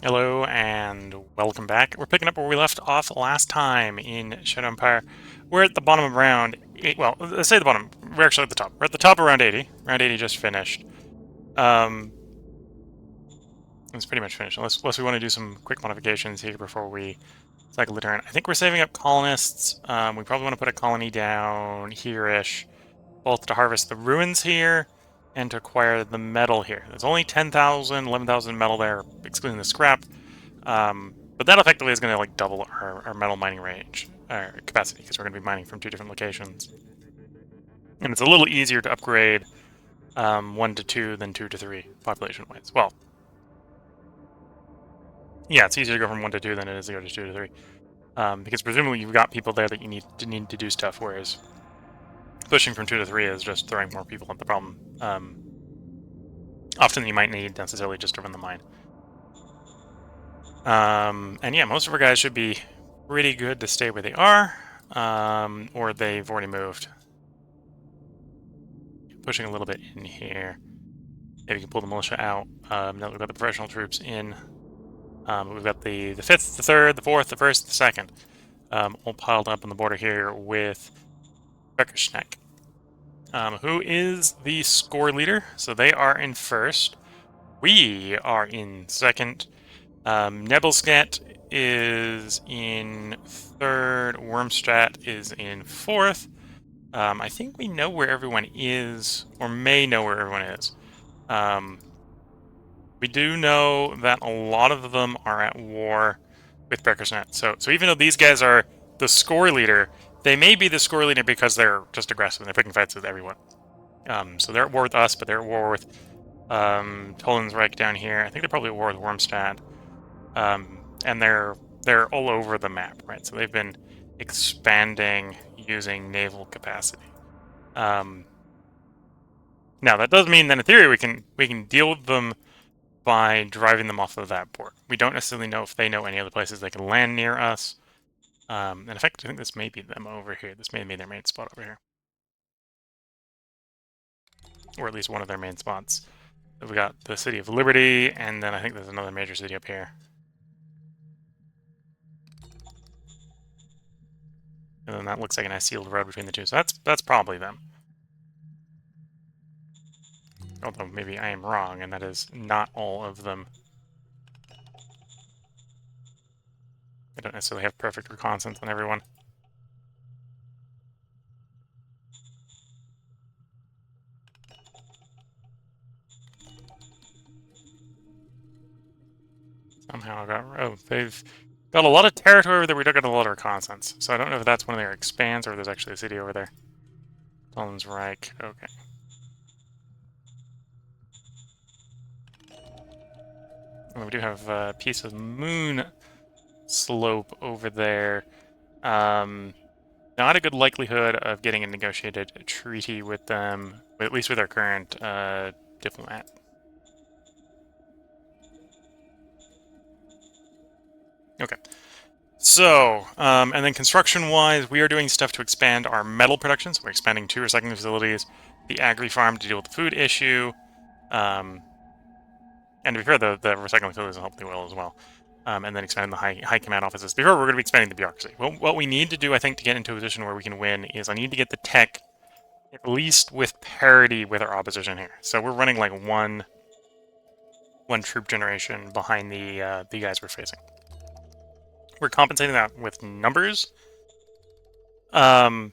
Hello and welcome back. We're picking up where we left off last time in Shadow Empire. We're at the bottom of round 8. Well, let's say the bottom. We're actually at the top. We're at the top of round 80. Round 80 just finished. It's pretty much finished. Unless we want to do some quick modifications here before we cycle the turn. I think we're saving up colonists. We probably want to put a colony down here-ish, both to harvest the ruins here and to acquire the metal here. There's only 10,000, 11,000 metal there, excluding the scrap. But that effectively is going to like double our metal mining range, capacity, because we're going to be mining from 2 different locations. And it's a little easier to upgrade 1 to 2 than 2 to 3 population-wise. Well, yeah, it's easier to go from 1 to 2 than it is to go to 2 to 3. Because presumably you've got people there that you need to do stuff, whereas pushing from 2 to 3 is just throwing more people at the problem. Often you might need necessarily just to run the mine. And yeah, most of our guys should be pretty good to stay where they are, or they've already moved. Pushing a little bit in here. Maybe we can pull the militia out. Now that we've got the professional troops in. We've got the 5th, the 3rd, the 4th, the 1st, the 2nd, all piled up on the border here with Beckerschneck, who is the score leader. So they are in 1st. We are in 2nd. Nebelsknet is in 3rd. Wormstadt is in 4th. I think we know where everyone is, or may know where everyone is. We do know that a lot of them are at war with Beckersnet. So even though these guys are the score leader, they may be the score leader because they're just aggressive and they're picking fights with everyone. So they're at war with us, but they're at war with Tollensreich down here. I think they're probably at war with Wormstad. And they're all over the map, right? So they've been expanding using naval capacity. Now that does mean that in theory we can deal with them by driving them off of that port. We don't necessarily know if they know any other places they can land near us. In fact, I think this may be them over here. This may be their main spot over here, or at least one of their main spots. We got the City of Liberty, and then I think there's another major city up here. And then that looks like a nice sealed road between the two. So that's probably them. Although maybe I am wrong, and that is not all of them. I don't necessarily have perfect reconnaissance on everyone. Somehow I got... they've got a lot of territory that we don't get a lot of reconnaissance. So I don't know if that's one of their expands or there's actually a city over there. Reich. Okay. And we do have a piece of moon slope over there. Not a good likelihood of getting a negotiated treaty with them, at least with our current diplomat. Okay. So, and then construction-wise, we are doing stuff to expand our metal production. So we're expanding 2 recycling facilities, the agri farm to deal with the food issue, and to be fair, the recycling facilities will help the oil as well. And then expanding the high command offices. Before, we're going to be expanding the bureaucracy. Well, what we need to do, I think, to get into a position where we can win is I need to get the tech at least with parity with our opposition here. So we're running like one troop generation behind the guys we're facing. We're compensating that with numbers, and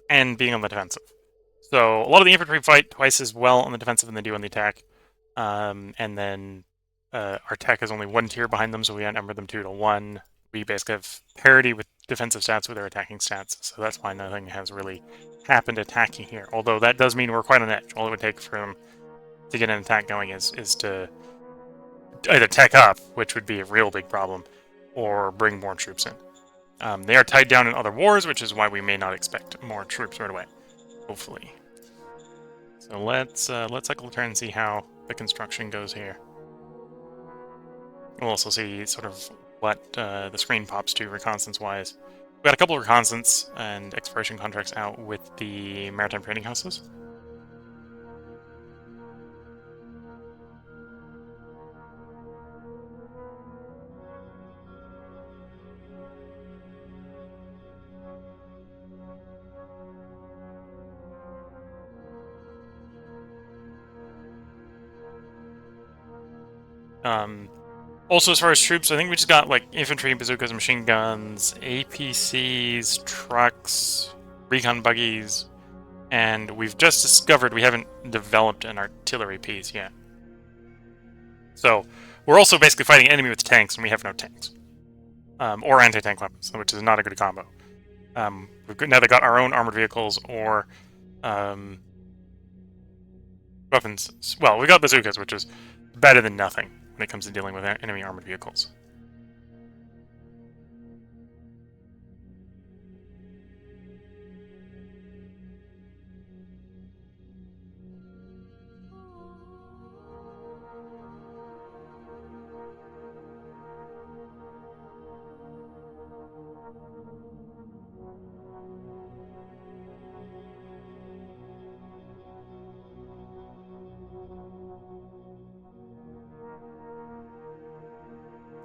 being on the defensive. So a lot of the infantry fight twice as well on the defensive than they do on the attack. And then our tech is only 1 tier behind them, so we outnumber them 2 to 1. We basically have parity with defensive stats with their attacking stats, so that's why nothing has really happened attacking here. Although that does mean we're quite on edge. All it would take for them to get an attack going is to either tech up, which would be a real big problem, or bring more troops in. They are tied down in other wars, which is why we may not expect more troops right away. Hopefully. So let's cycle the turn and see how the construction goes here. We'll also see sort of what the screen pops to reconnaissance-wise. We got a couple of reconnaissance and exploration contracts out with the maritime trading houses. Also, as far as troops, I think we just got like infantry, bazookas, machine guns, APCs, trucks, recon buggies, and we've just discovered we haven't developed an artillery piece yet. So we're also basically fighting an enemy with tanks, and we have no tanks. Or anti-tank weapons, which is not a good combo. We've now got our own armored vehicles or weapons. Well, we got bazookas, which is better than nothing when it comes to dealing with enemy armored vehicles.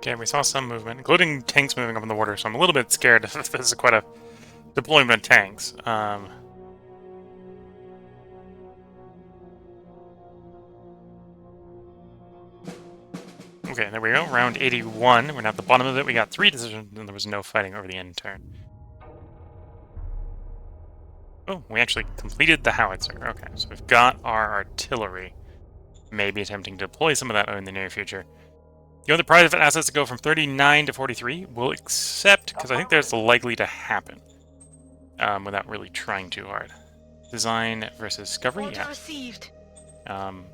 Okay, we saw some movement, including tanks moving up in the water, so I'm a little bit scared if this is quite a deployment of tanks. Okay, there we go. Round 81. We're now at the bottom of it. We got 3 decisions, and there was no fighting over the end turn. Oh, we actually completed the howitzer. Okay, so we've got our artillery. Maybe attempting to deploy some of that in the near future. The other private assets to go from 39 to 43 we'll accept, because I think that's likely to happen. Without really trying too hard. Design versus discovery, yeah.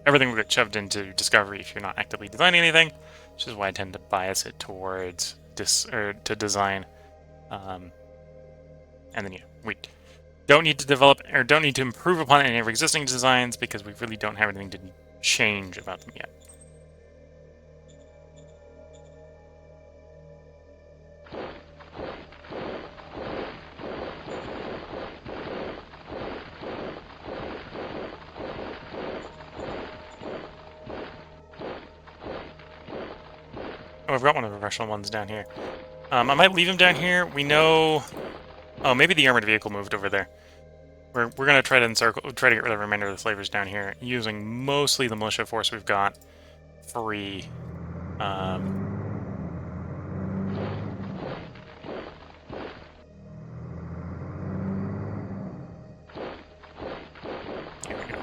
Everything will get shoved into discovery if you're not actively designing anything, which is why I tend to bias it towards to design. And then yeah, we don't need to develop or don't need to improve upon any of our existing designs because we really don't have anything to change about them yet. Oh, I've got one of the professional ones down here. I might leave him down here. We know... Oh, maybe the armored vehicle moved over there. We're gonna try to try to get rid of the remainder of the slavers down here, using mostly the militia force we've got free. Here we go.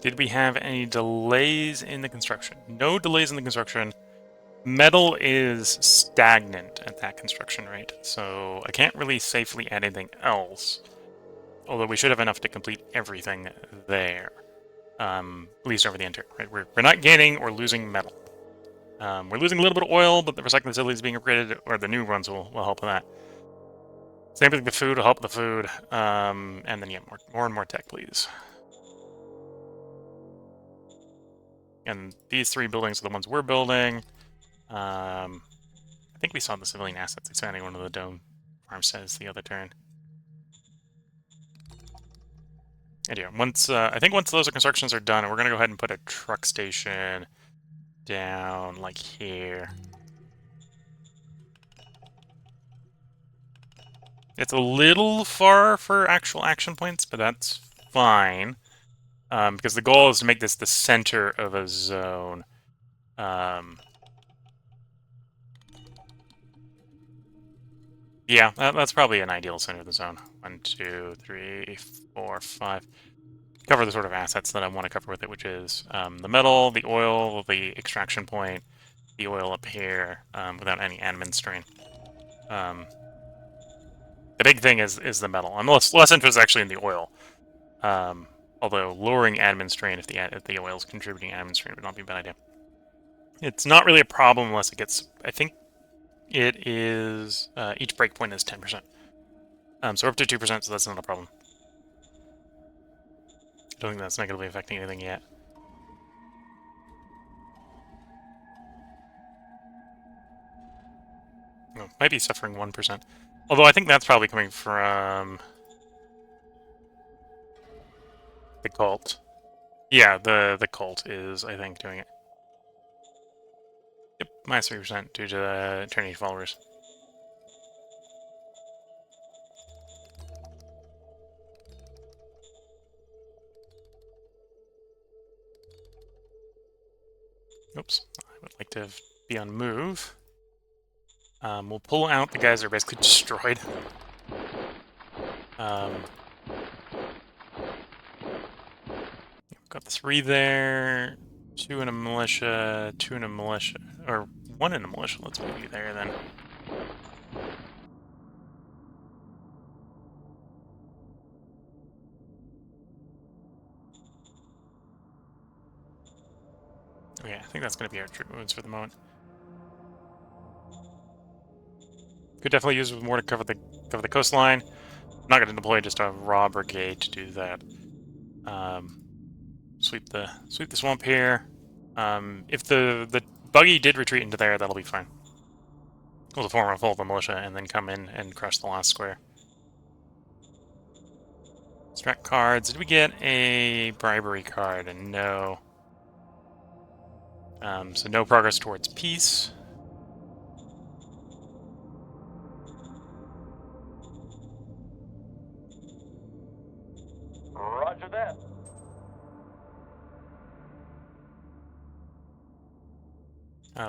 Did we have any delays in the construction? No delays in the construction. Metal is stagnant at that construction rate, so I can't really safely add anything else. Although we should have enough to complete everything there. At least over the enter. Right? We're not gaining or losing metal. We're losing a little bit of oil, but the recycling facility is being upgraded, or the new ones will help with that. Same thing with the food will help with the food. And then yeah, more and more tech, please. And these 3 buildings are the ones we're building. I think we saw the civilian assets expanding one of the dome farmsteads the other turn. And yeah, I think once those constructions are done, we're gonna go ahead and put a truck station down like here. It's a little far for actual action points, but that's fine. Because the goal is to make this the center of a zone. Yeah, that's probably an ideal center of the zone. 1, 2, 3, 4, 5. Cover the sort of assets that I want to cover with it, which is the metal, the oil, the extraction point, the oil up here, without any admin strain. The big thing is the metal. I'm less interested actually in the oil. Although lowering admin strain if the oil is contributing admin strain would not be a bad idea. It's not really a problem unless it gets. I think it is each breakpoint is 10%. So we're up to 2%, so that's not a problem. I don't think that's negatively affecting anything yet. Oh, might be suffering 1%. Although I think that's probably coming from the cult. Yeah, the cult is, I think, doing it. Yep, minus 3% due to the Eternity followers. Oops, I would like to be on move. We'll pull out the guys that are basically destroyed. Got 3 there, 2 in a militia, 2 in a militia, or 1 in a militia. Let's move you there then. Okay, I think that's going to be our troop movements for the moment. Could definitely use more to cover the coastline. I'm not going to deploy just a raw brigade to do that. Sweep the swamp here. If the buggy did retreat into there, that'll be fine. We'll form a full of the militia and then come in and crush the last square. Strat cards. Did we get a bribery card? And no. So no progress towards peace. Roger that.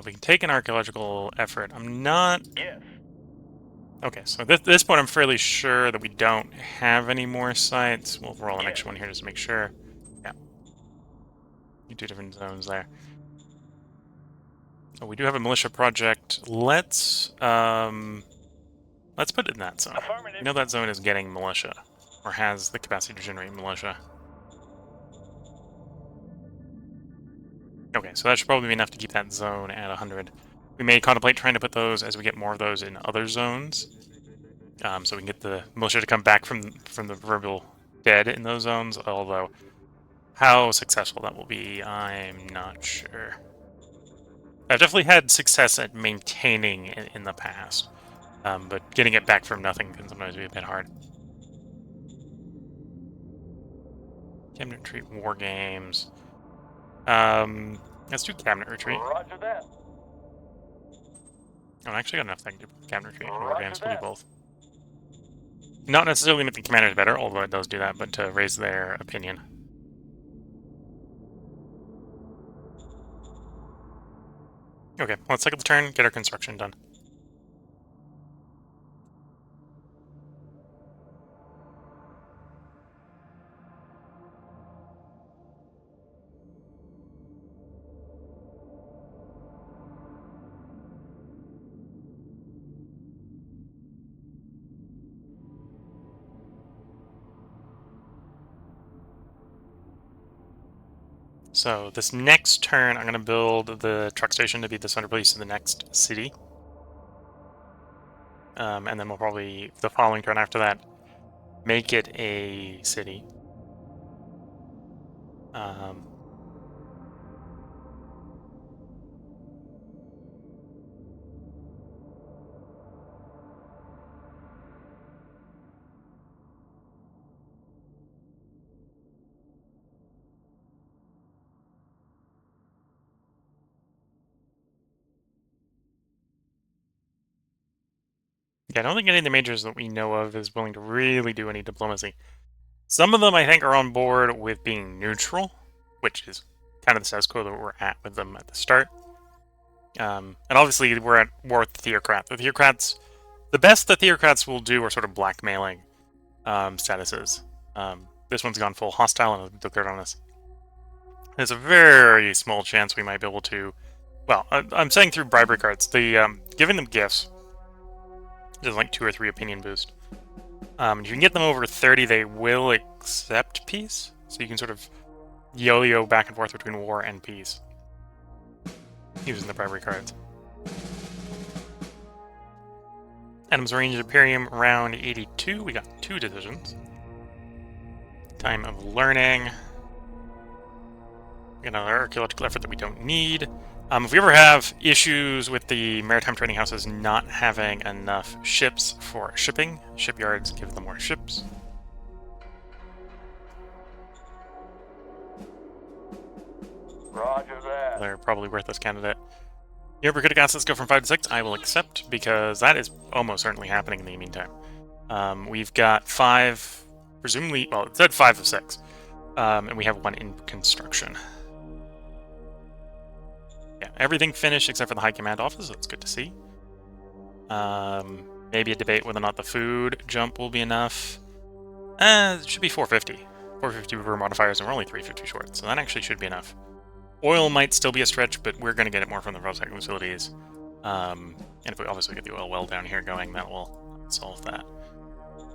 We can take an archaeological effort. I'm not... Yes. Okay, so at this point I'm fairly sure that we don't have any more sites. We'll roll an extra one here just to make sure. Yeah. 2 different zones there. Oh, we do have a militia project. Let's put it in that zone. You know that zone is getting militia, or has the capacity to generate militia. Okay, so that should probably be enough to keep that zone at 100. We may contemplate trying to put those as we get more of those in other zones, so we can get the militia to come back from the proverbial dead in those zones. Although, how successful that will be, I'm not sure. I've definitely had success at maintaining it in the past, but getting it back from nothing can sometimes be a bit hard. Cabinet retreat, war games. Let's do cabinet retreat. Roger that. Oh, I actually got enough thing to do cabinet retreat and war games. We'll do both. Not necessarily make the commanders better, although it does do that, but to raise their opinion. Okay, let's cycle the turn, get our construction done. So this next turn, I'm going to build the truck station to be the center place in the next city. And then we'll probably, the following turn after that, make it a city. Yeah, I don't think any of the majors that we know of is willing to really do any diplomacy. Some of them, I think, are on board with being neutral, which is kind of the status quo that we're at with them at the start. And obviously, we're at war with the Theocrat. The Theocrats, the best the Theocrats will do are sort of blackmailing statuses. This one's gone full hostile and has declared on us. There's a very small chance we might be able to... Well, I'm saying through bribery cards. Giving them gifts is like 2 or 3 opinion boost. If you can get them over 30, they will accept peace. So you can sort of yo-yo back and forth between war and peace using the bribery cards. Adams Range Imperium round 82. We got 2 decisions. Time of learning. We got another archaeological effort that we don't need. If we ever have issues with the maritime trading houses not having enough ships for shipping, shipyards give them more ships. Roger that. They're probably worthless candidate. Your Brigadier assets go from 5 to 6. I will accept, because that is almost certainly happening in the meantime. We've got 5, presumably, well, it said 5 of 6. And we have 1 in construction. everything finished except for the High Command Office, so that's good to see. Maybe a debate whether or not the food jump will be enough. It should be 450. 450 river modifiers, and we're only 350 short, so that actually should be enough. Oil might still be a stretch, but we're going to get it more from the recycling facilities. And if we obviously get the oil well down here going, that will solve that.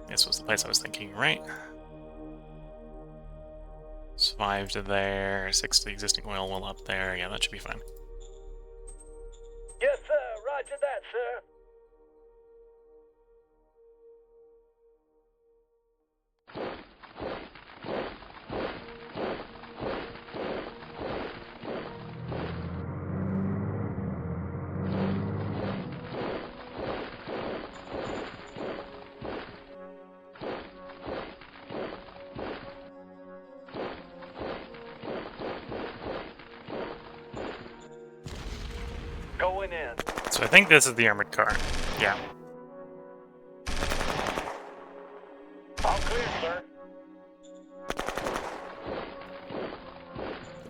This was the place I was thinking, right? It's 5 to there, 6 to the existing oil well up there. Yeah, that should be fine. Yes, sir. Roger that, sir. Going in. So I think this is the armored car. Yeah. All clear, sir.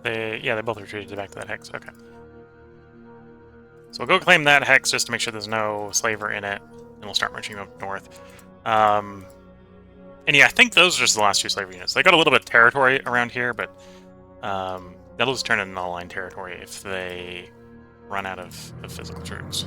They both retreated back to that hex. Okay. So we'll go claim that hex just to make sure there's no slaver in it, and we'll start marching up north. And yeah, I think those are just the last 2 slaver units. They got a little bit of territory around here, but that'll just turn into null-line territory if they run out of physical troops.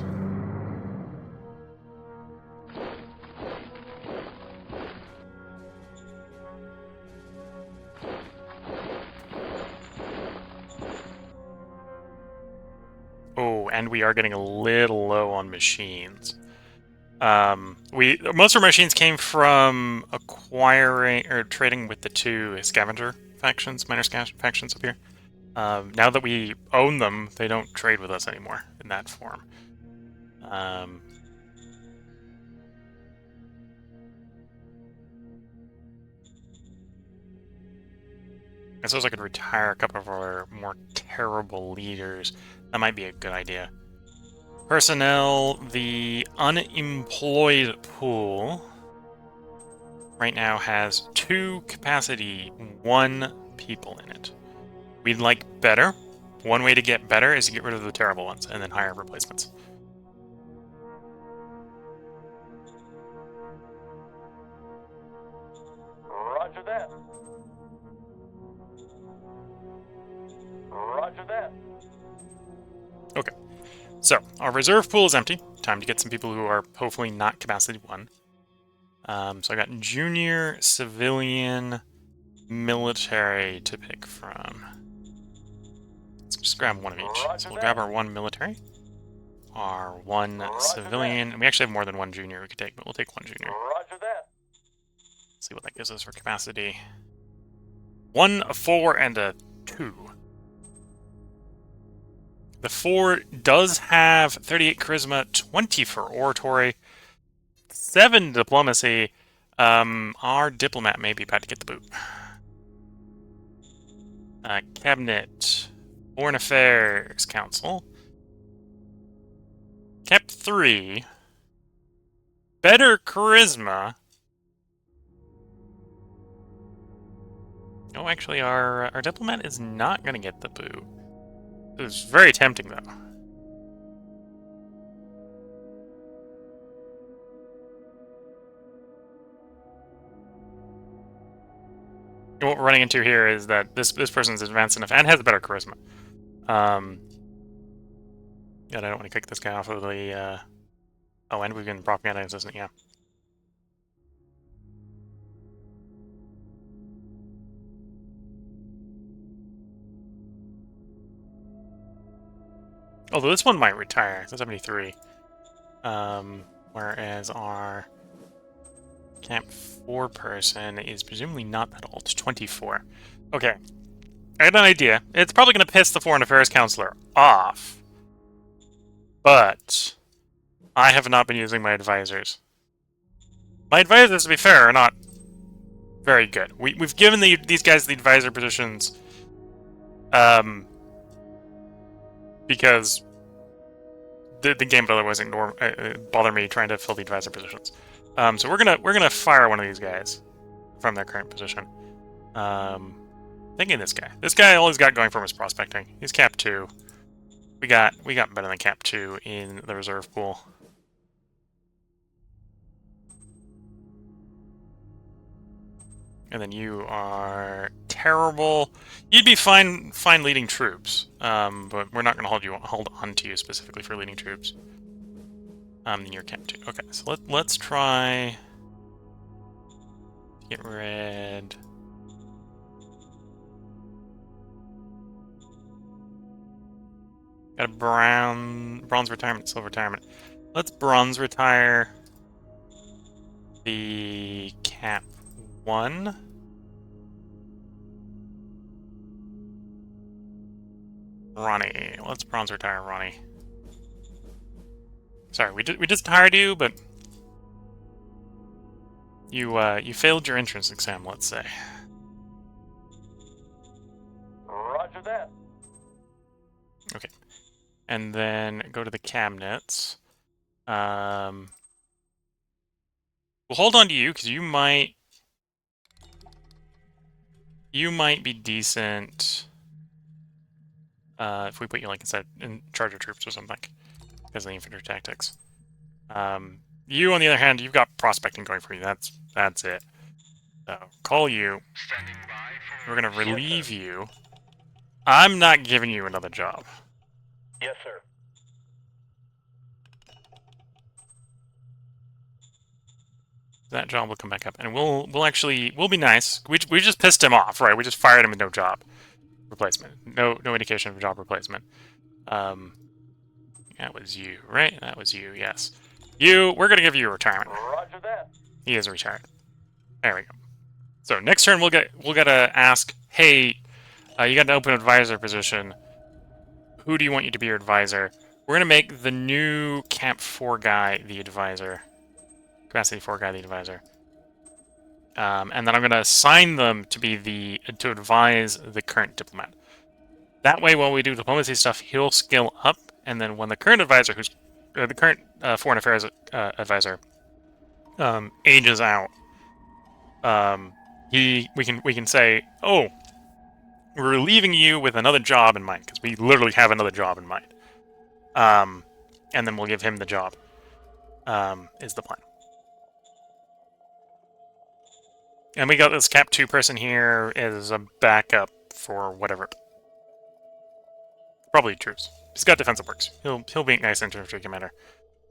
Oh, and we are getting a little low on machines. Most of our machines came from acquiring or trading with the 2 scavenger factions, minor factions up here. Now that we own them, they don't trade with us anymore in that form. I suppose I could retire a couple of our more terrible leaders. That might be a good idea. Personnel, the unemployed pool right now has 2 capacity, 1 people in it. We'd like better. One way to get better is to get rid of the terrible ones and then hire replacements. Roger that. Roger that. Okay. So, our reserve pool is empty. Time to get some people who are hopefully not capacity 1. So I got junior, civilian, military to pick from. Let's just grab one of each. So we'll grab our 1 military, our 1 civilian, and we actually have more than 1 junior we could take, but we'll take 1 junior. Roger that. See what that gives us for capacity. 1, a 4, and a 2. The 4 does have 38 charisma, 20 for oratory, 7 diplomacy. Our diplomat may be about to get the boot. Cabinet, Foreign Affairs Council. Kept 3. Better charisma. Oh, actually, our diplomat is not going to get the boot. It was very tempting, though. And what we're running into here is that this person's advanced enough and has better charisma. And I don't want to kick this guy off of the... Oh, and we've been propagandizing, isn't it? Yeah. Although this one might retire. It's 73. Whereas our Camp 4 person is presumably not that old. It's 24. Okay. I had an idea. It's probably going to piss the Foreign Affairs Counselor off. But I have not been using my advisors. My advisors, to be fair, are not very good. We've given these guys the advisor positions because the game would otherwise bother me trying to fill the advisor positions. So we're gonna fire one of these guys from their current position. Thinking this guy. This guy, all he's got going for him is prospecting. He's cap 2. We got better than Cap 2 in the reserve pool. And then you are terrible. You'd be fine leading troops, but we're not going to hold on to you specifically for leading troops. Then you're Cap 2. Okay, so let's try get rid. Got a bronze retirement, silver retirement. Let's bronze retire the Cap 1. Ronnie. Let's bronze retire Ronnie. Sorry, we just hired you, but you failed your entrance exam, let's say. Roger that. Okay. And then go to the cabinets. We'll hold on to you because you might be decent if we put you like in charge of troops or something because of the infantry tactics. You on the other hand, you've got prospecting going for you. That's it. So call you. We're gonna relieve you. I'm not giving you another job. Yes, sir. That job will come back up, and we'll be nice. We just pissed him off, right? We just fired him with no job replacement. No indication of a job replacement. That was you, right? That was you. Yes, you. We're gonna give you a retirement. Roger that. He is retired. There we go. So next turn we'll gotta ask, hey, you got an open advisor position. Who do you want you to be your advisor? We're gonna make the new Camp 4 guy the advisor. Capacity 4 guy the advisor. And then I'm gonna assign them to advise the current diplomat. That way, when we do diplomacy stuff, he'll skill up, and then when the current advisor, the current foreign affairs advisor, ages out, we can say, oh, we're leaving you with another job in mind because we literally have another job in mind. And then we'll give him the job. Is the plan. And we got this Cap 2 person here as a backup for whatever. Probably troops. He's got defensive works. He'll be a nice infantry commander.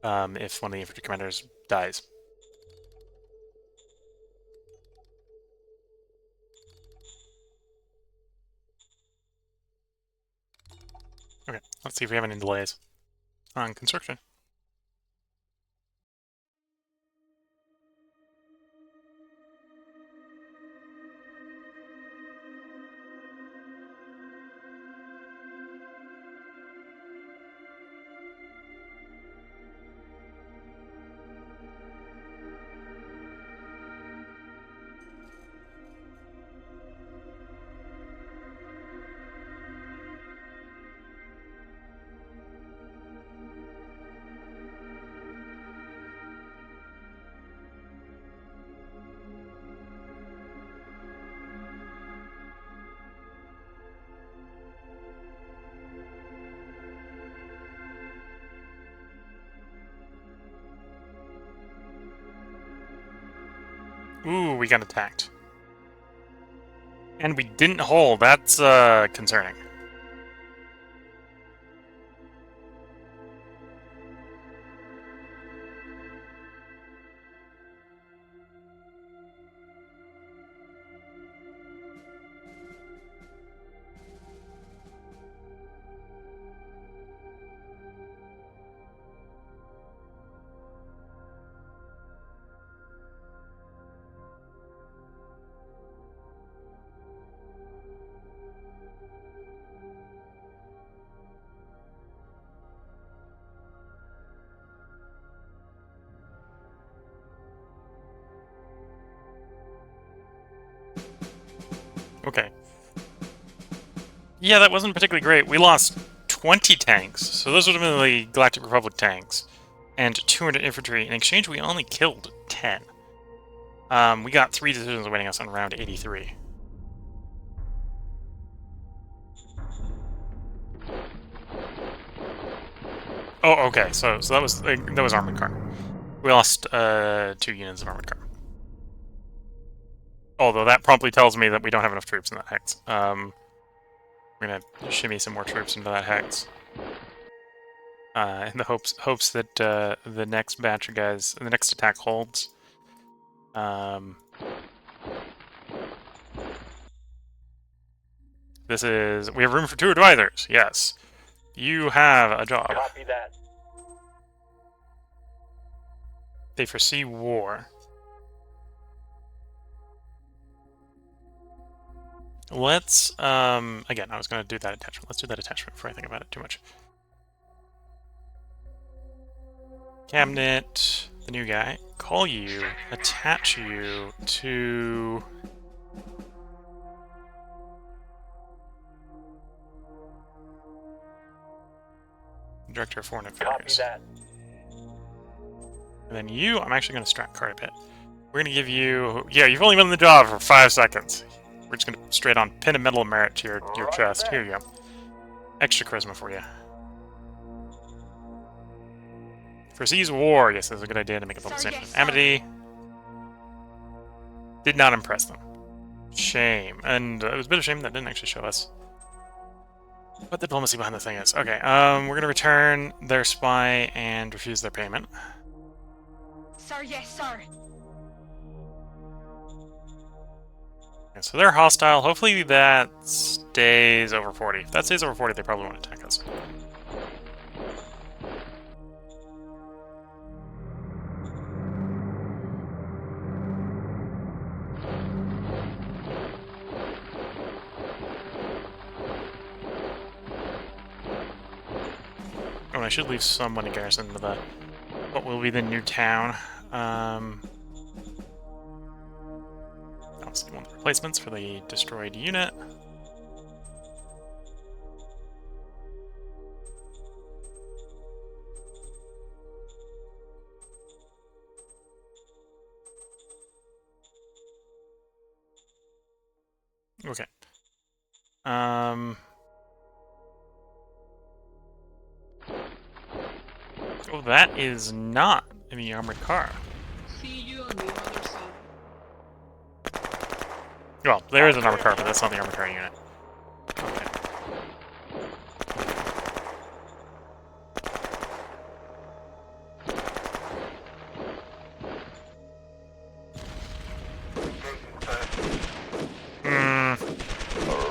If one of the infantry commanders dies. Okay, let's see if we have any delays on construction. Ooh, we got attacked. And we didn't hold. That's concerning. Okay. Yeah, that wasn't particularly great. We lost 20 tanks, so those would have been the Galactic Republic tanks, and 200 infantry. In exchange, we only killed 10. We got 3 decisions winning us on round 83. Oh, okay. So that was armored car. We lost 2 units of armored car. Although that promptly tells me that we don't have enough troops in that hex. We're gonna shimmy some more troops into that hex. In the hopes that the next batch of guys, the next attack holds. We have room for 2 advisors. Yes, you have a job. Copy that. They foresee war. Let's again. I was going to do that attachment. Let's do that attachment before I think about it too much. Cabinet, the new guy. Call you, attach you to... Director of Foreign Affairs. Copy that. And then you, I'm actually going to strat card a bit. We're going to give you... Yeah, you've only been in the job for 5 seconds. We're just going to straight on pin a medal of merit to your chest. Here you go. Extra charisma for you. Foresees war. Yes, that's a good idea to make a level statement. Amity did not impress them. Shame. And it was a bit of shame that didn't actually show us what the diplomacy behind the thing is. Okay, we're going to return their spy and refuse their payment. Sir, yes, sir. Okay, so they're hostile. Hopefully that stays over 40. If that stays over 40, they probably won't attack us. Oh, and I should leave some money garrison to the what will be the new town. Obviously, one of the replacements for the destroyed unit. Okay. Oh, that is not in the armored car. See you on the other side. Well, there is an armored car, but that's not the armored car unit. Okay.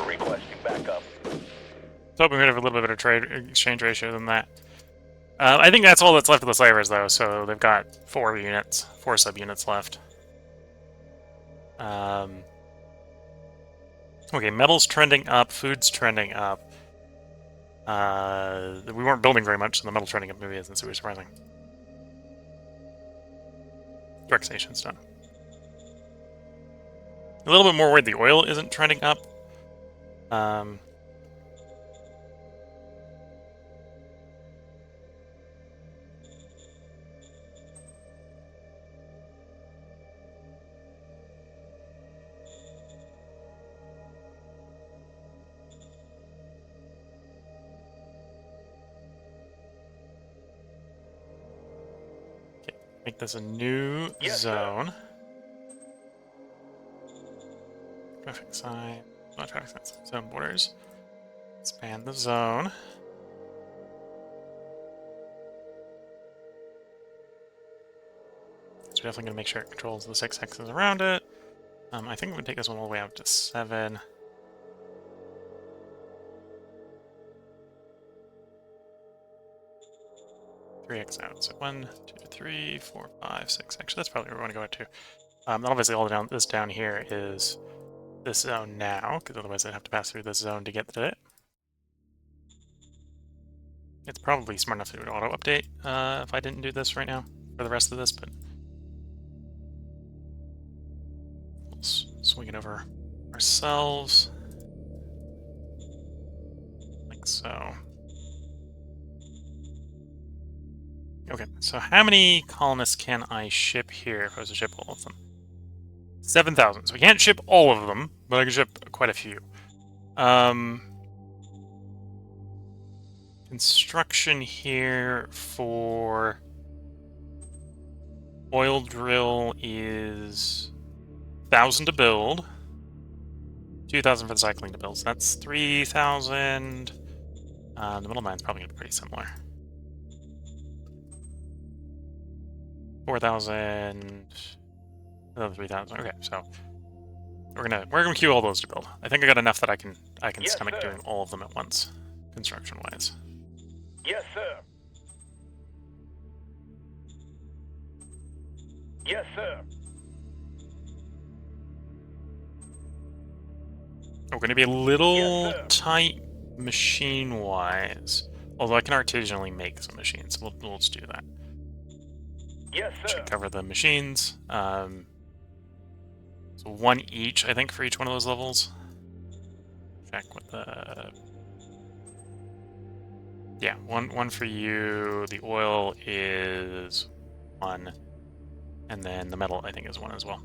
Requesting backup. I was hoping we'd have a little bit of trade exchange ratio than that. I think that's all that's left of the slavers, though, so they've got 4 units, 4 sub-units left. Okay, metal's trending up, food's trending up. We weren't building very much, so the metal trending up maybe isn't super surprising. Direct station's done. A little bit more worried the oil isn't trending up. Make this a new zone. Traffic sign, not traffic signs, zone borders. Expand the zone. So we're definitely going to make sure it controls the 6 hexes around it. I think we would take this one all the way up to 7. Three X out. So 1, 2, 3, 4, 5, 6. Actually, that's probably where we want to go out to. Obviously, all this down here is this zone now, because otherwise I'd have to pass through this zone to get to it. It's probably smart enough to do an auto update if I didn't do this right now for the rest of this, but we'll swing it over ourselves like so. Okay, so how many colonists can I ship here if I was to ship all of them? 7,000. So I can't ship all of them, but I can ship quite a few. construction here for oil drill is 1,000 to build, 2,000 for the cycling to build. So that's 3,000. The middle mine's probably gonna be pretty similar. 4,000, another 3,000. Okay, so we're gonna queue all those to build. I think I got enough that I can Yes, stomach sir. doing all of them at once, construction wise. Yes, sir. Yes, sir. We're gonna be a little Yes, sir. tight machine wise, although I can artisanally make some machines. So we'll just do that. Yes, sir. Should cover the machines. So one each, I think, for each one of those levels. Check what the... Yeah, one for you. The oil is 1. And then the metal, I think, is 1 as well.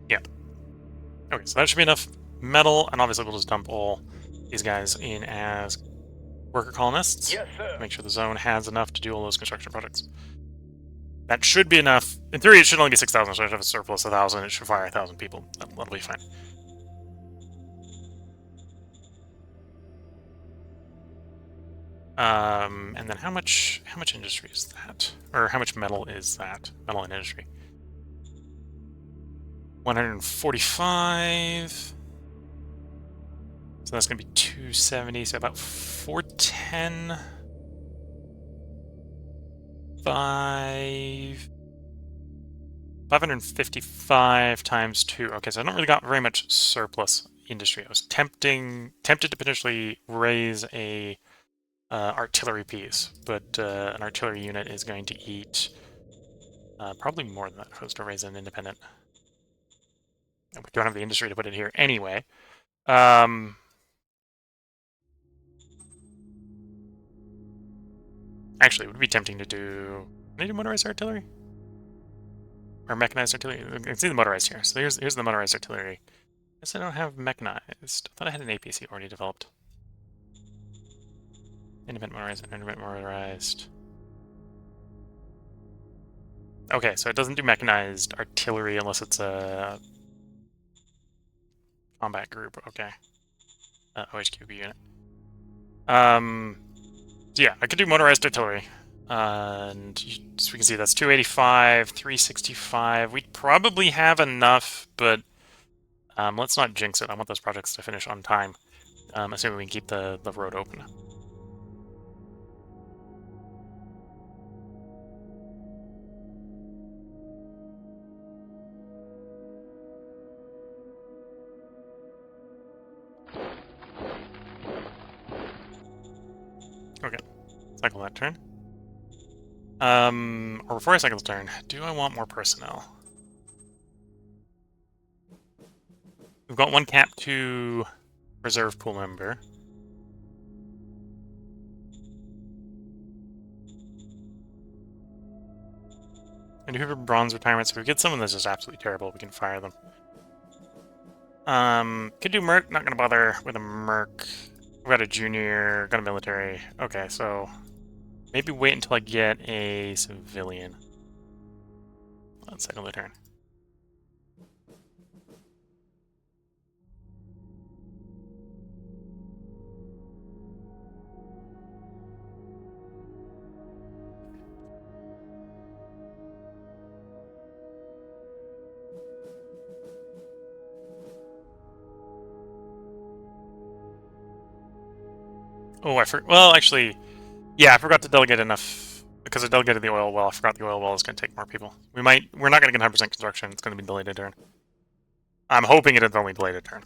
Yeah. Okay, so that should be enough metal, and obviously we'll just dump all these guys in as worker colonists. Yes, sir. Make sure the zone has enough to do all those construction projects. That should be enough. In theory, it should only be 6,000, so I should have a surplus of 1,000. It should fire 1,000 people. That'll be fine. And then how much industry is that? Or how much metal is that? Metal and industry. 145. So that's going to be 270, so about 410. 555 times 2. Okay, so I don't really got very much surplus industry. I was tempted to potentially raise a artillery piece, but an artillery unit is going to eat probably more than that if I was to raise an independent. And we don't have the industry to put it here anyway. Actually, it would be tempting to do... Can I do motorized artillery? Or mechanized artillery? You can see the motorized here. So here's the motorized artillery. I guess I don't have mechanized. I thought I had an APC already developed. Independent motorized and independent motorized. Okay, so it doesn't do mechanized artillery unless it's a combat group. Okay. OHQB unit. So yeah, I could do motorized artillery. And so we can see that's 285, 365. We'd probably have enough, but let's not jinx it. I want those projects to finish on time, assuming we can keep the road open. Okay, cycle that turn. Or before I cycle the turn, do I want more personnel? We've got 1 Cap 2 reserve pool member. And whoever bronze retirements, if we get someone that's just absolutely terrible, we can fire them. Could do Merc, not gonna bother with a Merc. We've got a junior, got a military. Okay, so maybe wait until I get a civilian. Let's cycle the turn. Oh, well, actually, yeah, I forgot to delegate enough because I delegated the oil well. I forgot the oil well is going to take more people. We're not going to get 100% construction. It's going to be delayed a turn. I'm hoping it is only delayed a turn.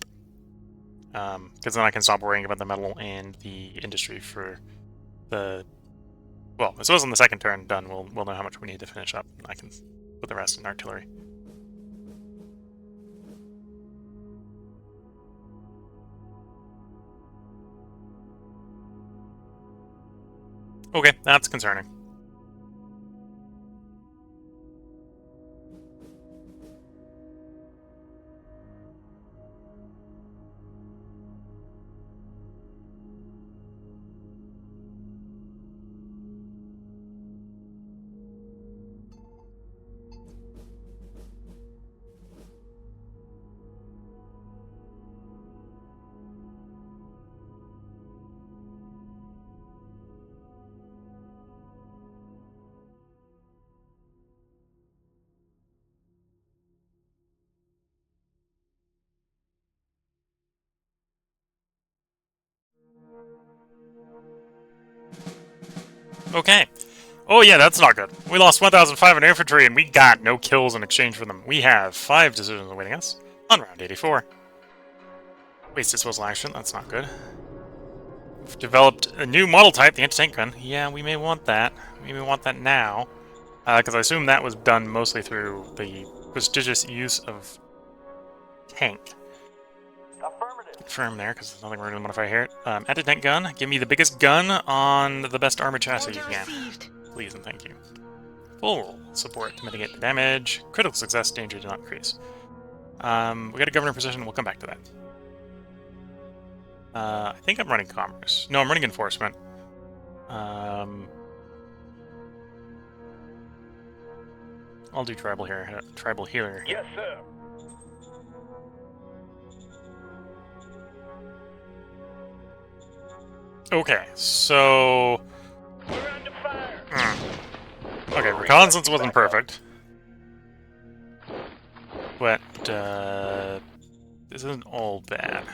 Because then I can stop worrying about the metal and the industry for the... Well, as soon as on the second turn done, we'll know how much we need to finish up. I can put the rest in artillery. Okay, that's concerning. Okay. Oh yeah, that's not good. We lost 1,500 infantry and we got no kills in exchange for them. We have 5 decisions awaiting us on round 84. Waste disposal action, that's not good. We've developed a new model type, the anti-tank gun. Yeah, we may want that. We may want that now. Because I assume that was done mostly through the prestigious use of tank. Affirmative. Confirm there, because there's nothing we're going to modify here. Anti-tank gun. Give me the biggest gun on the best armored chassis you Order can. received. Please and thank you. Full support to mitigate the damage. Critical success, danger do not increase. We got a governor position, we'll come back to that. I think I'm running commerce. No, I'm running enforcement. I'll do tribal here, tribal healer. Yes, sir. Okay, so We're under fire. okay, reconnaissance wasn't perfect, but this isn't all bad.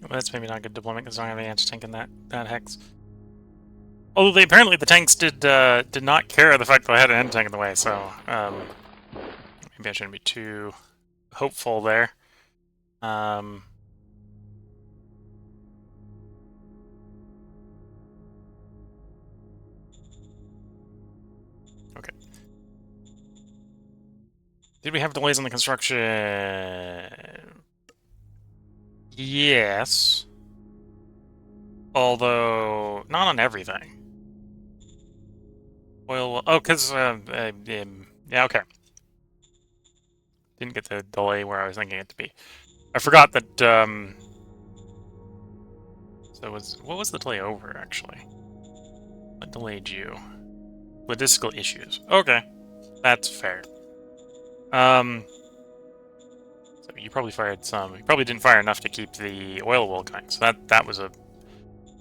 Well, that's maybe not good deployment because I don't have any anti-tank in that hex. Although apparently the tanks did not care the fact that I had an anti-tank in the way, so maybe I shouldn't be too hopeful there. Okay. Did we have delays on the construction? Yes. Although, not on everything. Well, oh, because, yeah, okay. Didn't get the delay where I was thinking it to be. I forgot that, so what was the delay over, actually? What delayed you? Logistical issues. Okay. That's fair. So you probably fired some. You probably didn't fire enough to keep the oil well going. So that was a...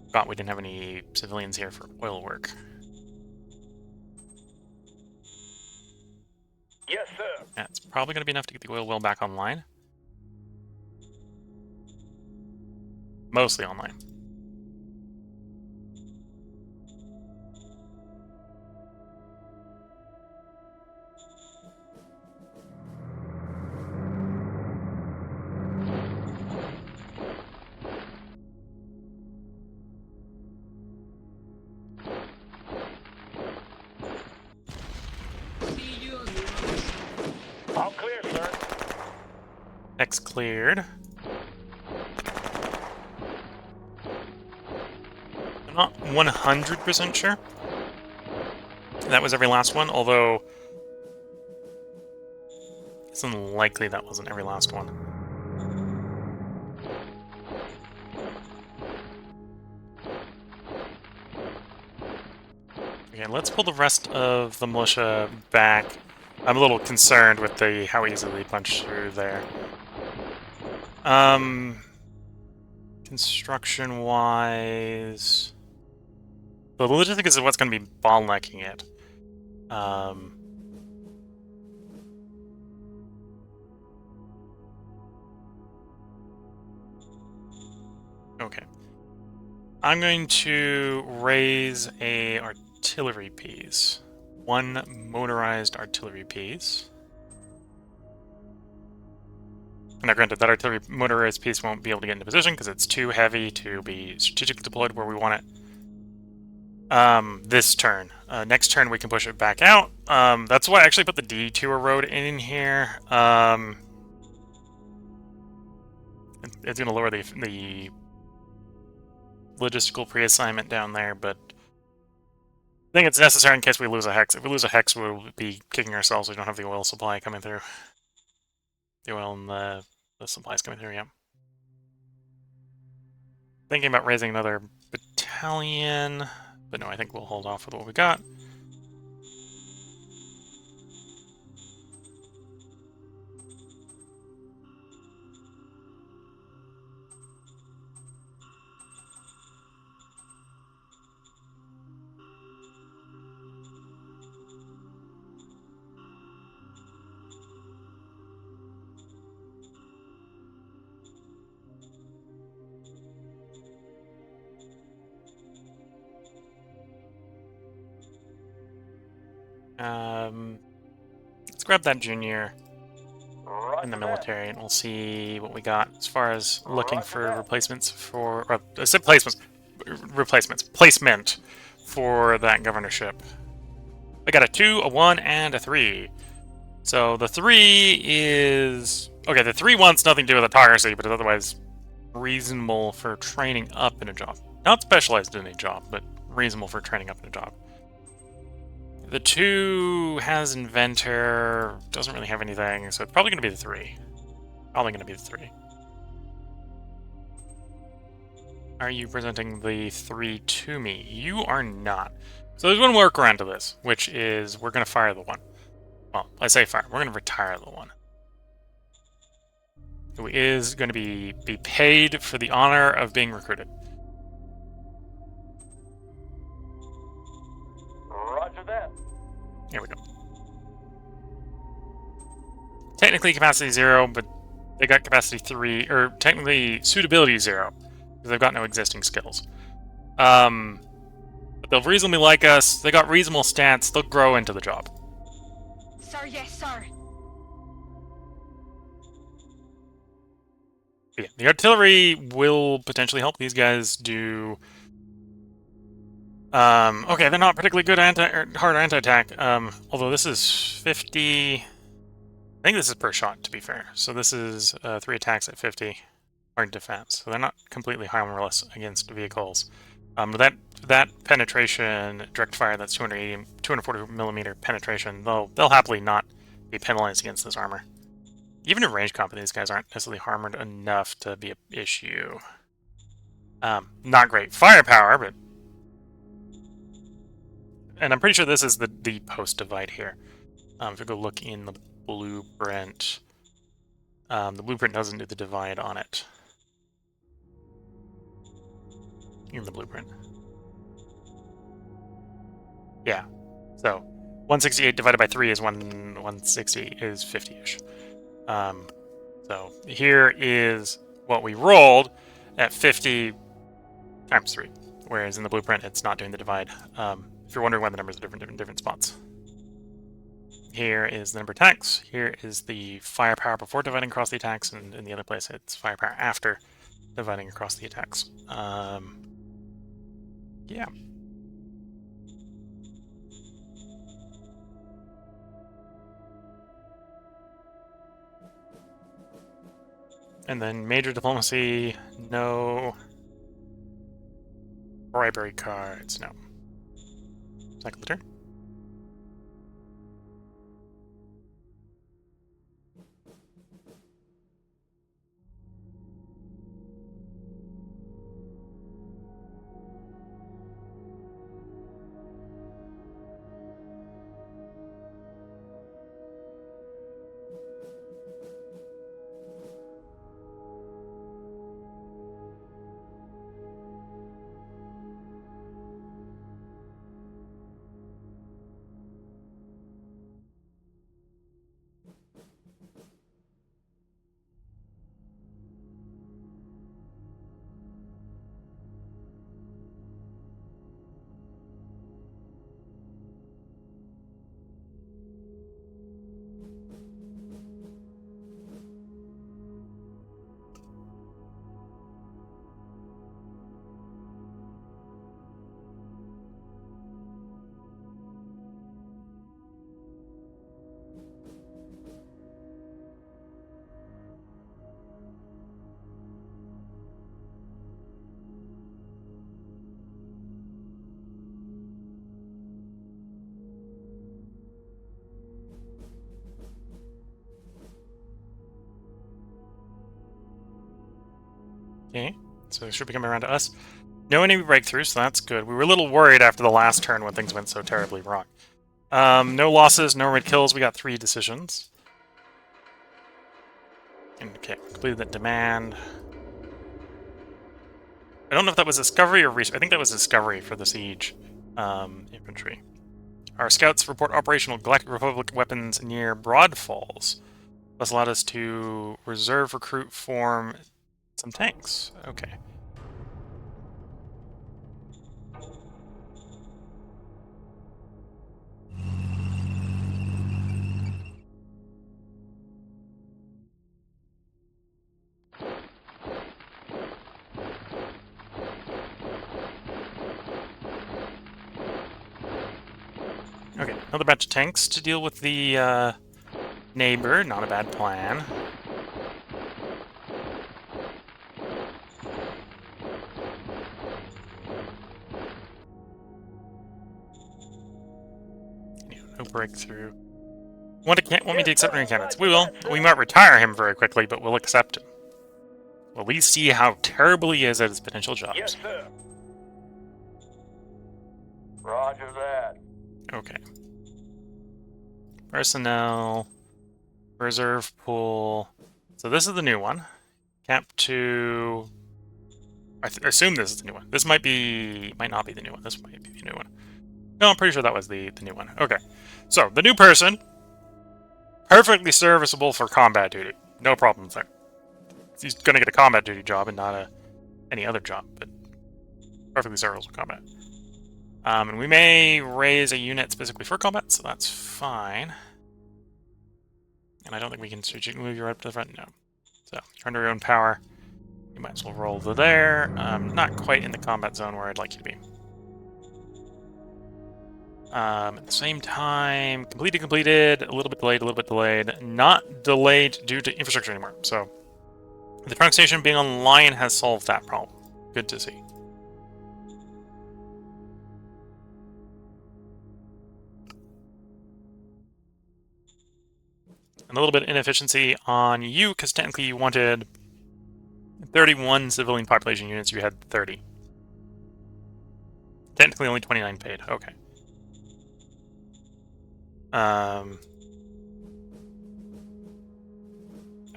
Forgot we didn't have any civilians here for oil work. Yes, sir. That's probably going to be enough to get the oil well back online. Mostly online. See you on the other side. All clear, sir. X cleared. I'm not 100% sure. That was every last one, although it's unlikely that wasn't every last one. Okay, let's pull the rest of the militia back. I'm a little concerned with how easily they punch through there. Construction-wise... The logistics is what's going to be bottlenecking it. Okay. I'm going to raise a artillery piece. 1 motorized artillery piece. Now granted, that artillery motorized piece won't be able to get into position because it's too heavy to be strategically deployed where we want it. This turn. Next turn we can push it back out. That's why I actually put the detour road in here. It's going to lower the logistical pre-assignment down there, but I think it's necessary in case we lose a hex. If we lose a hex, we'll be kicking ourselves. We don't have the oil supply coming through. The oil and the supplies coming through, yeah. Thinking about raising another battalion, but no, I think we'll hold off with what we got. Let's grab that junior in the military, and we'll see what we got as far as looking for replacements for. Or, I said placement for that governorship. I got a 2, a 1, and a 3. So the 3 is okay. The 3 wants nothing to do with autocracy, but is otherwise reasonable for training up in a job. Not specialized in a job, but reasonable for training up in a job. The 2 has inventor, doesn't really have anything, so it's probably going to be the 3. Probably going to be the 3. Are you presenting the 3 to me? You are not. So there's one workaround to this, which is we're going to fire the 1. Well, I say fire. We're going to retire the 1. Who is going to be paid for the honor of being recruited. Roger that. Here we go. Technically capacity 0, but they got capacity 3, or technically suitability 0, because they've got no existing skills. But they'll reasonably like us. They got reasonable stats. They'll grow into the job. Sir, yes, sir. But yeah, the artillery will potentially help these guys do. Okay, they're not particularly good hard anti-attack. Although this is 50. I think this is per shot, to be fair. So this is 3 attacks at 50 hard defense. So they're not completely harmless against vehicles. But that penetration, direct fire, that's 240 millimeter penetration. They'll happily not be penalized against this armor. Even in range combat, these guys aren't necessarily armored enough to be an issue. Not great firepower, but... And I'm pretty sure this is the post divide here. If we go look in the blueprint, the blueprint doesn't do the divide on it. In the blueprint. Yeah. So 168 divided by 3 is 160 is 50-ish. So here is what we rolled at 50 times 3, whereas in the blueprint it's not doing the divide. If you're wondering why the numbers are different in different spots. Here is the number of attacks. Here is the firepower before dividing across the attacks, and in the other place it's firepower after dividing across the attacks. Yeah. And then major diplomacy, no. Bribery cards, no. Cycle the turn. Okay, so they should be coming around to us. No enemy breakthroughs, so that's good. We were a little worried after the last turn when things went so terribly wrong. No losses, no red kills. We got 3 decisions. Okay, completed that demand. I don't know if that was discovery or research. I think that was discovery for the siege infantry. Our scouts report operational Galactic Republic weapons near Broad Falls. This allowed us to reserve, recruit, form some tanks. Okay. Okay, another batch of tanks to deal with the neighbor. Not a bad plan. Yeah, no breakthrough. Want me to accept new candidates? We will. We might retire him very quickly, but we'll accept him. We'll at least see how terrible he is at his potential jobs. Yes, sir. Roger that. Okay. Personnel. Reserve pool. So this is the new one. Camp 2. I assume this is the new one. This might not be the new one. This might be the new one. No, I'm pretty sure that was the new one. Okay. So, the new person. Perfectly serviceable for combat duty. No problems there. He's going to get a combat duty job and not any other job, but perfectly serviceable for combat. And we may raise a unit specifically for combat, so that's fine. And I don't think we can strategically move you right up to the front. No. So, you're under your own power. You might as well roll to there. Not quite in the combat zone where I'd like you to be. At the same time, completed, a little bit delayed, not delayed due to infrastructure anymore. So, the trunk station being online has solved that problem. Good to see. And a little bit of inefficiency on you, because technically you wanted 31 civilian population units, you had 30. Technically only 29 paid, okay.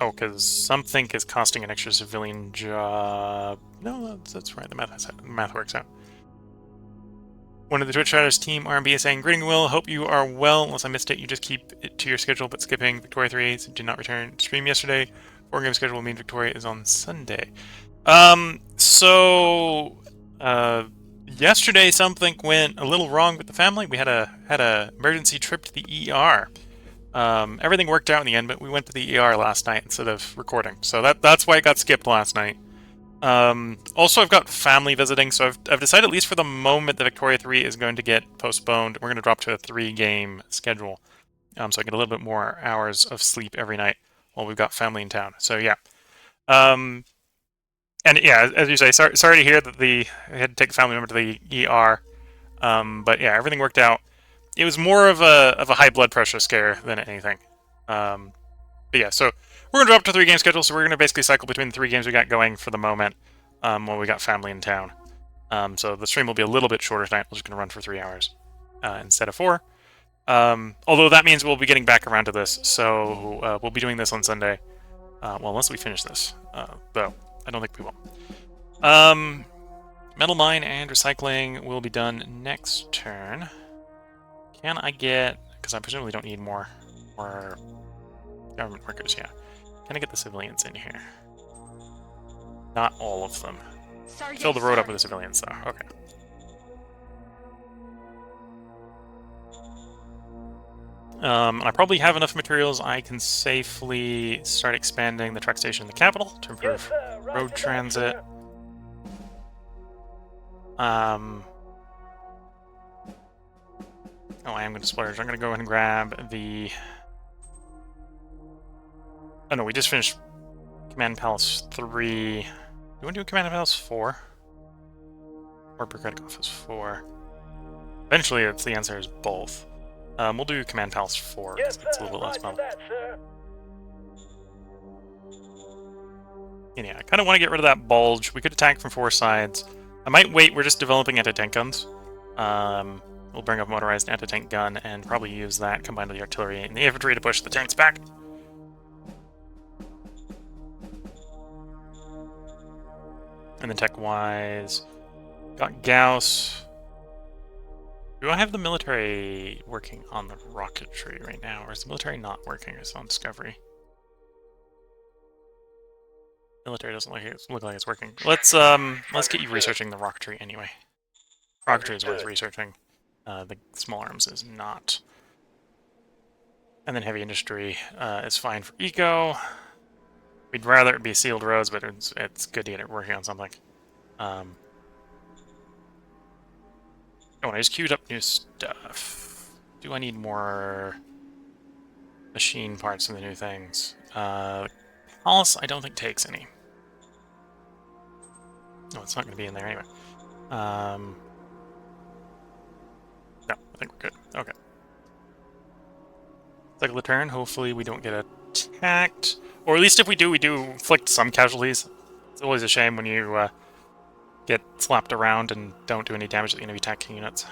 Oh, because something is costing an extra civilian job. No, that's right, the math works out. One of the Twitch Shadows team RMB is saying, "Greeting, Will. Hope you are well. Unless I missed it, you just keep it to your schedule, but skipping Victoria 3 did not return stream yesterday. 4-game schedule will mean Victoria is on Sunday." Yesterday something went a little wrong with the family. We had a emergency trip to the ER. Everything worked out in the end, but we went to the ER last night instead of recording. So that's why it got skipped last night. Also, I've got family visiting, so I've decided, at least for the moment, that Victoria 3 is going to get postponed. We're going to drop to a 3-game schedule, so I get a little bit more hours of sleep every night while we've got family in town. So yeah, and yeah, as you say, sorry to hear that I had to take the family member to the ER. But yeah, everything worked out. It was more of a high blood pressure scare than anything. But yeah, so we're going to drop to a 3-game schedule, so we're going to basically cycle between the 3 games we got going for the moment while we got family in town. So the stream will be a little bit shorter tonight. We're just going to run for 3 hours instead of 4. Although that means we'll be getting back around to this, so we'll be doing this on Sunday. Well, unless we finish this, though. I don't think we will. Metal mine and recycling will be done next turn. Can I get... because I presumably don't need more government workers, yeah. Can I get the civilians in here? Not all of them. Sir, Fill the road sir. up with the civilians, though. Okay. I probably have enough materials. I can safely start expanding the truck station in the capital to improve road transit. Oh, I am going to splurge. I'm going to go ahead and grab the... Oh no, we just finished Command Palace 3. Do you want to do Command Palace 4? Or Bureaucratic Office 4? Eventually, the answer is both. We'll do Command Palace 4, because it's a little bit less fun. And yeah, I kind of want to get rid of that bulge. We could attack from 4 sides. I might wait. We're just developing anti-tank guns. We'll bring up motorized anti-tank gun and probably use that combined with the artillery and the infantry to push the tanks back. And then tech-wise, got Gauss. Do I have the military working on the rocketry right now, or is the military not working? It's on Discovery. Military doesn't look like it's working. Let's get you researching the rocketry anyway. Rocketry is worth researching. The small arms is not. And then heavy industry is fine for eco. We'd rather it be sealed roads, but it's good to get it working on something. Oh, I just queued up new stuff. Do I need more machine parts from the new things? Pulse, I don't think takes any. No, it's not going to be in there anyway. No, I think we're good. Okay. Cycle the turn. Hopefully we don't get attacked. Or at least if we do inflict some casualties. It's always a shame when you get slapped around and don't do any damage to the enemy attacking units.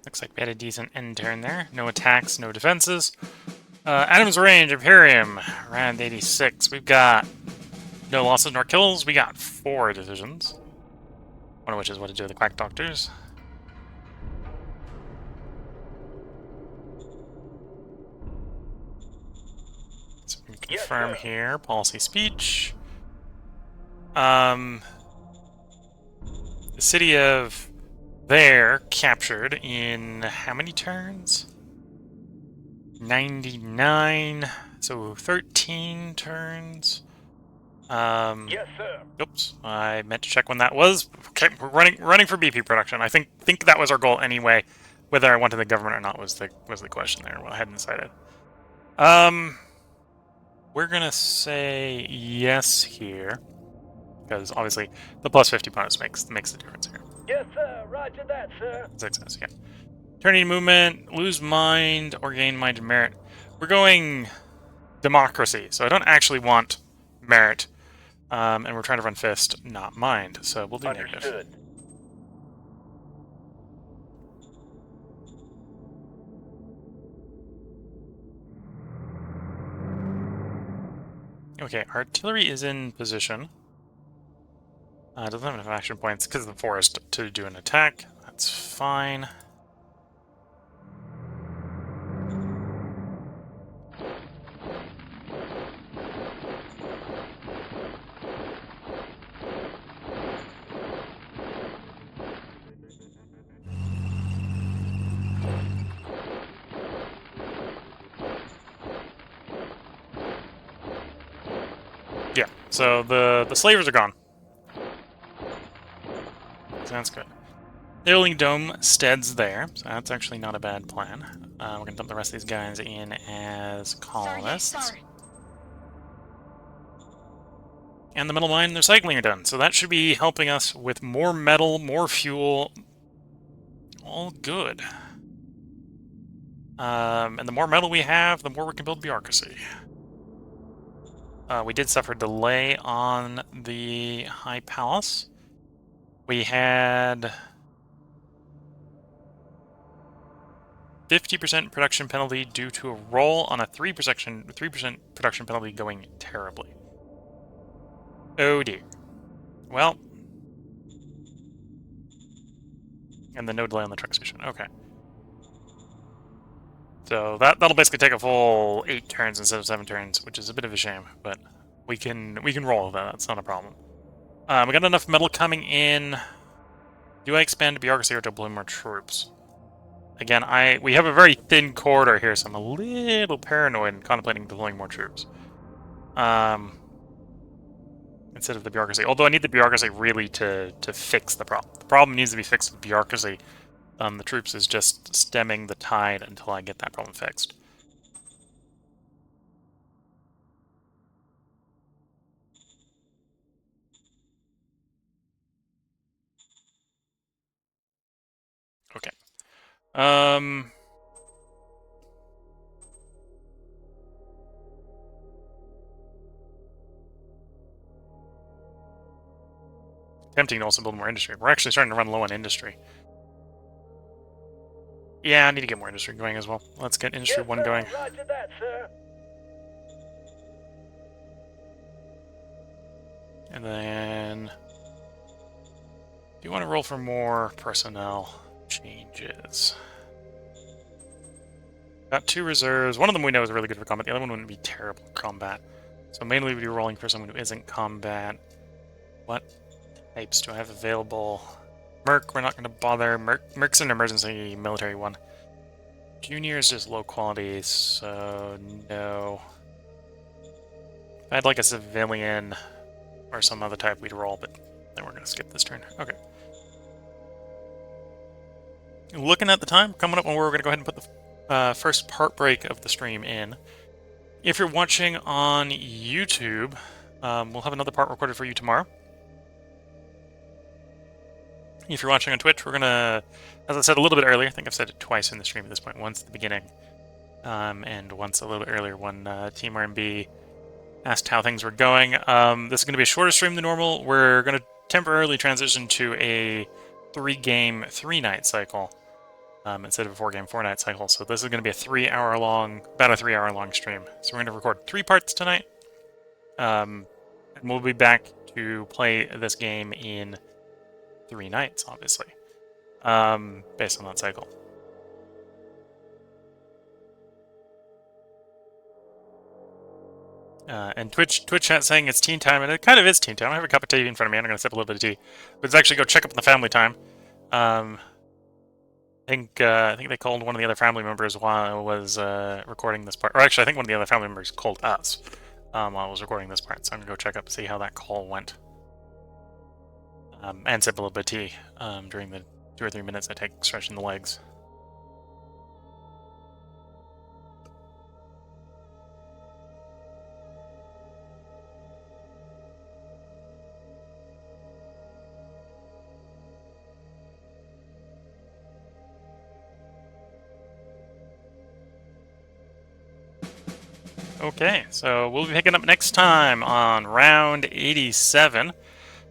Looks like we had a decent end turn there. No attacks, no defenses. Adams Range, Imperium, round 86. We've got no losses nor kills. We got 4 decisions. One of which is what to do with the Quack Doctors. So we can confirm here. Policy speech. The city of there captured in how many turns? 99, so 13 turns. Yes, sir. Oops, I meant to check when that was. Okay, we're running for BP production. I think that was our goal anyway. Whether I wanted the government or not was the question there. Well, I hadn't decided. We're gonna say yes here because obviously the plus 50 bonus makes the difference here. Yes, sir. Roger that, sir. Success, yeah. Turning movement, lose mind, or gain mind and merit. We're going democracy, so I don't actually want merit. And we're trying to run fist, not mind, so we'll do Understood. negative. Okay, artillery is in position. Doesn't have enough action points because of the forest to do an attack. That's fine. Yeah, so the slavers are gone. So that's good. The Airling Dome steads there, so that's actually not a bad plan. We're going to dump the rest of these guys in as colonists. Sir. And the metal mine and their cycling are done, so that should be helping us with more metal, more fuel, all good. And the more metal we have, the more we can build bureaucracy. We did suffer delay on the High Palace. We had 50% production penalty due to a roll on a 3% production penalty going terribly. Oh dear. Well, and then no delay on the truck station. Okay. So that'll basically take a full 8 turns instead of 7 turns, which is a bit of a shame, but we can roll with that. That's not a problem. We got enough metal coming in. Do I expand bureaucracy or deploy more troops? Again, we have a very thin corridor here, so I'm a little paranoid and contemplating deploying more troops. Instead of the bureaucracy. Although I need the bureaucracy really to fix the problem. The problem needs to be fixed with bureaucracy. The troops is just stemming the tide until I get that problem fixed. Okay. Tempting to also build more industry. We're actually starting to run low on industry. Yeah, I need to get more industry going as well. Let's get industry 1 going. Roger that, sir. And then... do you want to roll for more personnel changes? Got 2 reserves. One of them we know is really good for combat. The other one wouldn't be terrible for combat. So mainly we'd be rolling for someone who isn't combat. What types do I have available? Merc, we're not going to bother. Merc's an emergency military one. Junior is just low quality, so no. If I had like a civilian or some other type, we'd roll, but then we're going to skip this turn. Okay. Looking at the time, coming up when we're going to go ahead and put the first part break of the stream in. If you're watching on YouTube, we'll have another part recorded for you tomorrow. If you're watching on Twitch, we're going to, as I said a little bit earlier, I think I've said it twice in the stream at this point, once at the beginning, and once a little bit earlier when Team RMB asked how things were going. This is going to be a shorter stream than normal. We're going to temporarily transition to a 3-game, 3-night cycle instead of a 4-game, 4-night cycle. So this is going to be a 3-hour-long, about a 3-hour-long stream. So we're going to record 3 parts tonight, and we'll be back to play this game in 3 nights, obviously, based on that cycle. And Twitch chat saying it's teen time, and it kind of is teen time. I have a cup of tea in front of me, and I'm going to sip a little bit of tea. But it's actually go check up on the family time. I think they called one of the other family members while I was recording this part. Or actually, I think one of the other family members called us while I was recording this part. So I'm going to go check up and see how that call went. And sip a little bit of tea during the 2 or 3 minutes I take stretching the legs. Okay, so we'll be picking up next time on round 87.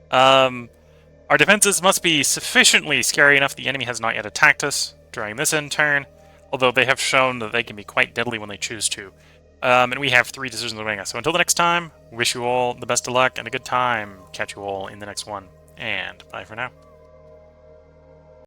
Our defenses must be sufficiently scary enough the enemy has not yet attacked us during this end turn, although they have shown that they can be quite deadly when they choose to. And we have 3 decisions awaiting us. So until the next time, wish you all the best of luck and a good time. Catch you all in the next one, and bye for now.